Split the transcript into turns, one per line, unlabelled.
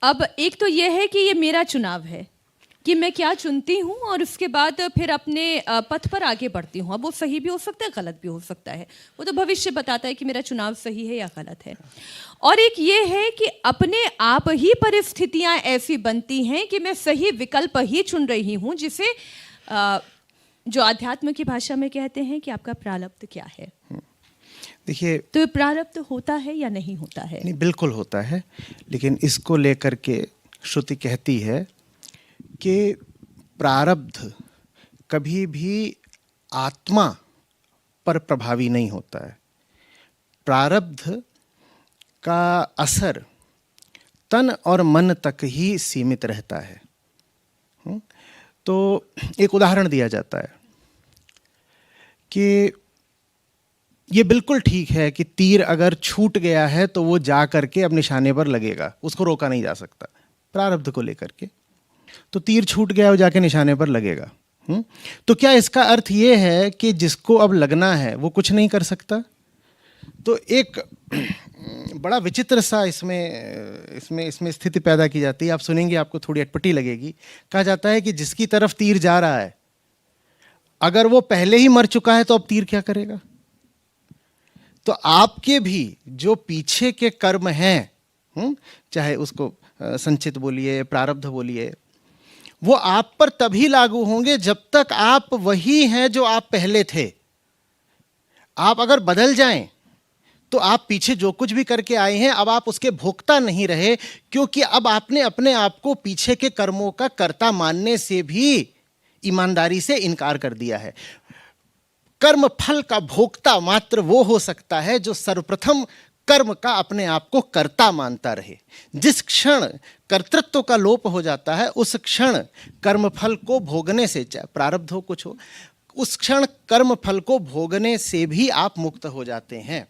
अब एक तो ये है कि ये मेरा चुनाव है कि मैं क्या चुनती हूँ और उसके बाद फिर अपने पथ पर आगे बढ़ती हूँ। अब वो सही भी हो सकता है, गलत भी हो सकता है, वो तो भविष्य बताता है कि मेरा चुनाव सही है या गलत है। और एक ये है कि अपने आप ही परिस्थितियाँ ऐसी बनती हैं कि मैं सही विकल्प ही चुन रही हूँ, जिसे जो आध्यात्म की भाषा में कहते हैं कि आपका प्रारब्ध क्या है।
देखिए,
तो ये प्रारब्ध होता है या नहीं होता है?
नहीं, बिल्कुल होता है, लेकिन इसको लेकर के श्रुति कहती है कि प्रारब्ध कभी भी आत्मा पर प्रभावी नहीं होता है। प्रारब्ध का असर तन और मन तक ही सीमित रहता है। तो एक उदाहरण दिया जाता है कि ये बिल्कुल ठीक है कि तीर अगर छूट गया है तो वो जा करके अब निशाने पर लगेगा, उसको रोका नहीं जा सकता प्रारब्ध को लेकर के। तो तीर छूट गया, वो जाके निशाने पर लगेगा। तो क्या इसका अर्थ ये है कि जिसको अब लगना है वो कुछ नहीं कर सकता? तो एक बड़ा विचित्र सा इसमें स्थिति पैदा की जाती है। आप सुनेंगे, आपको थोड़ी अटपटी लगेगी। कहा जाता है कि जिसकी तरफ तीर जा रहा है, अगर वो पहले ही मर चुका है तो अब तीर क्या करेगा? तो आपके भी जो पीछे के कर्म हैं, चाहे उसको संचित बोलिए, प्रारब्ध बोलिए, वो आप पर तभी लागू होंगे जब तक आप वही हैं जो आप पहले थे। आप अगर बदल जाएं तो आप पीछे जो कुछ भी करके आए हैं अब आप उसके भोक्ता नहीं रहे, क्योंकि अब आपने अपने आप को पीछे के कर्मों का कर्ता मानने से भी ईमानदारी से इनकार कर दिया है। कर्म फल का भोक्ता मात्र वो हो सकता है जो सर्वप्रथम कर्म का अपने आप को कर्ता मानता रहे। जिस क्षण कर्तृत्व का लोप हो जाता है, उस क्षण कर्म फल को भोगने से, चाहे प्रारब्ध हो कुछ हो, उस क्षण कर्म फल को भोगने से भी आप मुक्त हो जाते हैं।